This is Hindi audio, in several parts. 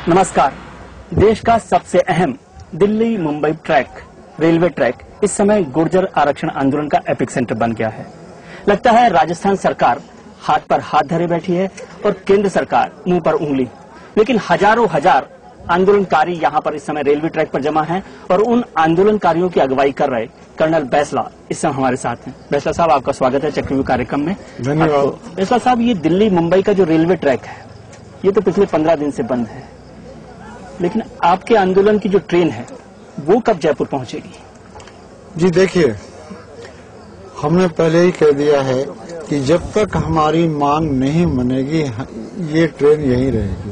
नमस्कार। देश का सबसे अहम Delhi Mumbai track, railway track इस समय गुर्जर आरक्षण आंदोलन का एपिक सेंटर बन गया है। लगता है राजस्थान सरकार हाथ पर हाथ धरे बैठी है और केंद्र सरकार मुंह पर उंगली। लेकिन हजारों हजार आंदोलनकारी यहाँ पर इस समय रेलवे ट्रैक पर जमा हैं और उन आंदोलनकारियों की अगुवाई कर रहे कर्नल बैसला इस समय हमारे साथ हैं। बैसला साहब, आपका स्वागत है चक्रव्यूह कार्यक्रम में। धन्यवाद। बैसला साहब, ये दिल्ली मुंबई का जो रेलवे ट्रैक है, ये तो पिछले 15 दिन से बंद है, लेकिन आपके आंदोलन की जो ट्रेन है वो कब जयपुर पहुंचेगी? जी देखिए, हमने पहले ही कह दिया है कि जब तक हमारी मांग नहीं बनेगी ये ट्रेन यहीं रहेगी।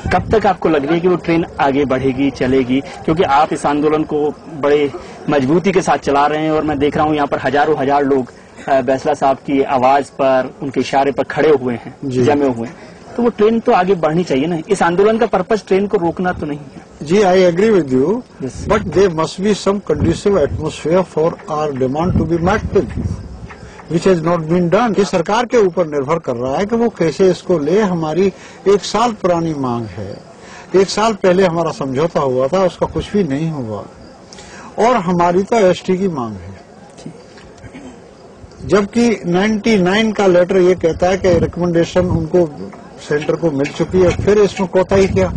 कब तक आपको लग रही है कि वो ट्रेन आगे बढ़ेगी, चलेगी? क्योंकि आप इस आंदोलन को बड़े मजबूती के साथ चला रहे हैं और मैं देख रहा हूं यहाँ पर हजारों हजार लोग बैसला साहब की आवाज पर, उनके इशारे पर खड़े हुए हैं, जमे हुए हैं। तो वो ट्रेन तो आगे बढ़नी चाहिए ना। इस आंदोलन का पर्पस ट्रेन को रोकना तो नहीं है। जी, I agree with you, but there must be some conducive atmosphere for our demand to be met with, which has not been done. ये सरकार के ऊपर निर्भर कर रहा है कि वो कैसे इसको ले। हमारी 1 साल पुरानी मांग है, 1 साल पहले हमारा समझौता हुआ था, उसका कुछ भी नहीं हुआ, और हमारी तो एसटी की मांग है। जबकि 99 का लेटर ये कहता है कि रिकमेंडेशन उनको सेंटर को मिल चुकी है, फिर इसमें कोताही क्या?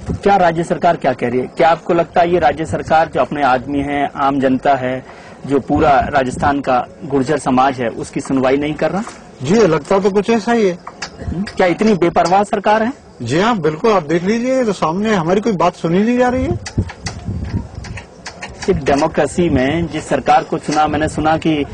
तो क्या राज्य सरकार क्या कह रही है? क्या आपको लगता है ये राज्य सरकार जो अपने आदमी है, आम जनता है, जो पूरा राजस्थान का गुर्जर समाज है, उसकी सुनवाई नहीं कर रहा? जी, लगता तो कुछ ऐसा ही है। क्या इतनी बेपरवाह सरकार है? जी हाँ, बिल्कुल। आप देख लीजिए तो सामने हमारी कोई बात सुनी नहीं जा रही है। एक डेमोक्रेसी में जिस सरकार को चुना, मैंने सुना कि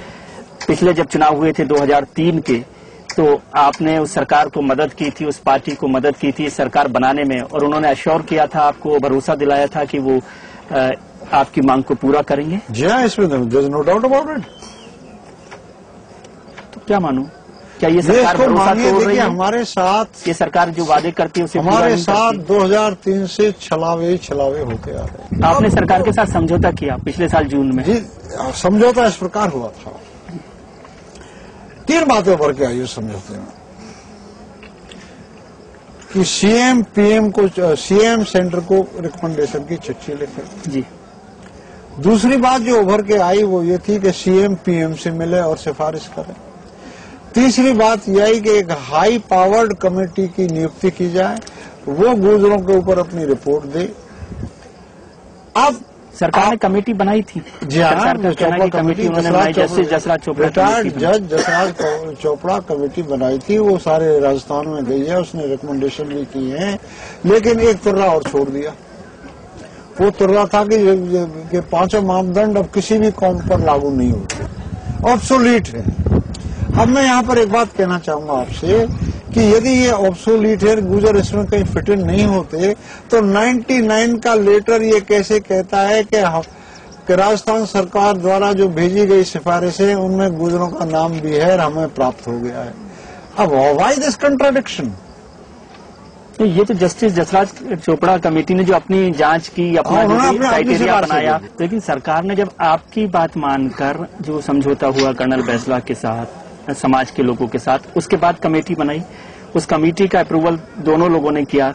पिछले जब चुनाव हुए थे 2003 के, तो आपने उस सरकार को मदद की थी, उस पार्टी को मदद की थी सरकार बनाने में, और उन्होंने अश्योर किया था, आपको भरोसा दिलाया था कि वो आपकी मांग को पूरा करेंगे। जी हाँ, इसमें नो डाउट अबाउट इट। तो क्या मानूं? क्या ये सरकार भरोसा तोड़ रही है? हमारे साथ ये सरकार जो वादे करती है उसे हमारे साथ 2003 से छलावे होते आ रहे हैं। आपने सरकार के साथ समझौता किया पिछले साल जून में। जी, समझौता इस प्रकार हुआ था। 3 बातें उभर के आई उस समझौते में कि सीएम पीएम को, सीएम सेंटर को रिकमेंडेशन की चिट्ठी लिखे। जी। दूसरी बात जो उभर के आई वो ये थी कि सीएम पीएम से मिले और सिफारिश करें। तीसरी बात यह आई कि एक हाई पावर्ड कमेटी की नियुक्ति की जाए, वो गुर्जरों के ऊपर अपनी रिपोर्ट दे। अब सरकार ने कमेटी बनाई थी। जी हाँ, कमेटी उन्होंने बनाई, जस्टिस जसराज चोपड़ा, रिटायर्ड जज जसराज चोपड़ा कमेटी बनाई थी। वो सारे राजस्थान में गई है, उसने रिकमेंडेशन भी की है, लेकिन एक तुर्रा और छोड़ दिया। वो तुर्रा था कि 5 मापदंड अब किसी भी कौम पर लागू नहीं होते, ऑब्सोलीट है। अब मैं यहाँ पर एक बात कहना चाहूंगा आपसे कि यदि ये ऑब्सोलीट है, गुर्जर इसमें कहीं फिट इन नहीं होते, तो 99 का लेटर ये कैसे कहता है कि राजस्थान सरकार द्वारा जो भेजी गई सिफारिशें उनमें गुर्जरों का नाम भी है और हमें प्राप्त हो गया है। अब व्हाई दिस कंट्राडिक्शन? ये तो जस्टिस जसराज चोपड़ा कमेटी ने जो अपनी जांच की, अपना जो क्राइटेरिया बनाया, लेकिन सरकार ने जब आपकी बात मानकर जो समझौता हुआ कर्नल बैसला के साथ, समाज के लोगों के साथ, उसके बाद कमेटी बनाई, उस कमेटी का अप्रूवल दोनों लोगों ने किया,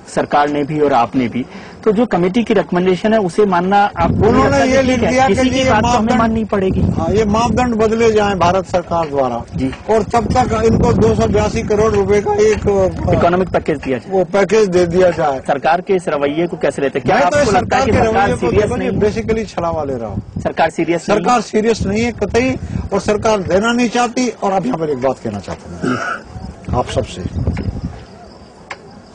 सरकार ने भी और आपने भी। तो जो कमेटी की रिकमेंडेशन है उसे मानना आप, उन्होंने ये लिख दिया कि किसी की बात तो हमें माननी पड़ेगी। हाँ, ये मापदंड बदले जाएं भारत सरकार द्वारा जी, और तब तक इनको 282 करोड़ रुपए का एक इकोनॉमिक पैकेज दिया जाए, वो पैकेज दे दिया जाए। सरकार के इस रवैये को कैसे लेते? क्या तो आपको लगता है कि सरकार सीरियस नहीं? बेसिकली छलावा ले रहा हूँ। सरकार सीरियस नहीं है कतई, और सरकार देना नहीं चाहती। और अब यहाँ पर एक बात कहना चाहता हूँ आप सबसे,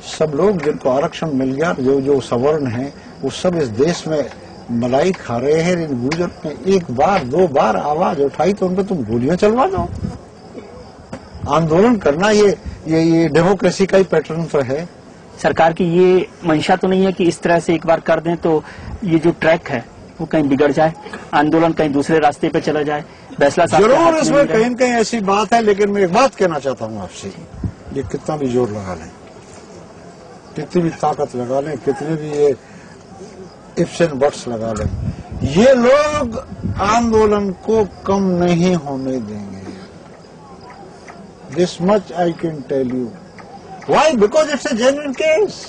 सब लोग जिनको आरक्षण मिल गया, जो सवर्ण हैं, वो सब इस देश में मलाई खा रहे हैं। इन गुर्जर ने 1 बार 2 बार आवाज उठाई तो उन पर तुम गोलियां चलवा दो। आंदोलन करना ये डेमोक्रेसी का ही पैटर्न तो है। सरकार की ये मंशा तो नहीं है कि इस तरह से एक बार कर दें तो ये जो ट्रैक है वो कहीं बिगड़ जाए, आंदोलन कहीं दूसरे रास्ते पे चला जाए? फैसला जरूर इसमें कहीं न कहीं ऐसी बात है, लेकिन मैं एक बात कहना चाहता हूँ आपसे, ये कितना भी जोर लगा लें, कितनी भी ताकत लगा लें, कितने भी ये इफ्स एंड बट्स लगा लें, ये लोग आंदोलन को कम नहीं होने देंगे। This much I can tell you. Why? Because it's a genuine case.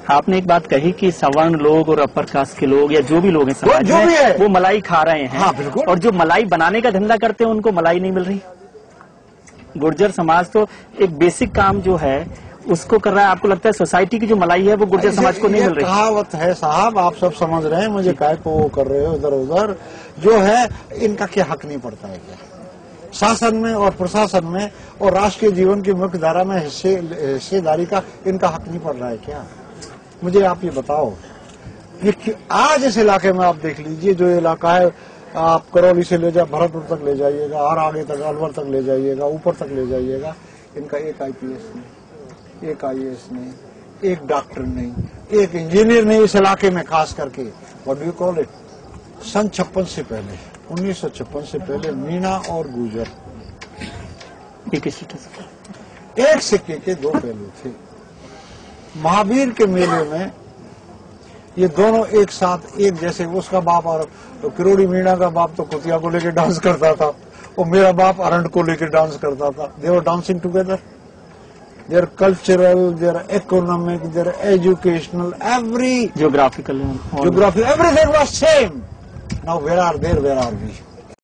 आपने एक बात कही कि सवर्ण लोग और अपर कास्ट के लोग या जो भी लोग हैं समाज जो भी है में वो मलाई खा रहे हैं। हाँ, बिल्कुल। और जो मलाई बनाने का धंधा करते हैं उनको मलाई नहीं मिल रही। गुर्जर समाज तो एक बेसिक काम जो है उसको कर रहा है। आपको लगता है सोसाइटी की जो मलाई है वो गुर्जर समाज को नहीं मिल रही? कहावत है साहब, आप सब समझ रहे हैं, मुझे काय को वो कर रहे हो इधर उधर, जो है इनका क्या हक नहीं पड़ता है क्या? शासन में और प्रशासन में और राष्ट्रीय जीवन की मुख्य धारा में हिस्सेदारी का इनका हक नहीं पड़ रहा है क्या? मुझे आप ये बताओ। ये आज इस इलाके में आप देख लीजिए, जो इलाका है, आप करौली से ले जाए भरतपुर तक ले जाइएगा और आगे तक अलवर तक ले जाइएगा, ऊपर तक ले जाइएगा, इनका एक IPS नहीं, एक IAS नहीं, एक डॉक्टर नहीं, एक इंजीनियर नहीं इस इलाके में, खास करके what do you call it, सन 56 से पहले, 1956 से पहले मीणा और गुर्जर एक सिक्के के दो पहलू थे। महावीर के मेले में ये दोनों एक साथ एक जैसे, उसका बाप और किरोड़ी मीणा का बाप तो कुतिया को लेकर डांस करता था और मेरा बाप अरंड को लेकर डांस करता था। They were dancing together. There cultural, there economic, there educational, every geographical, everything was same. Now where are we?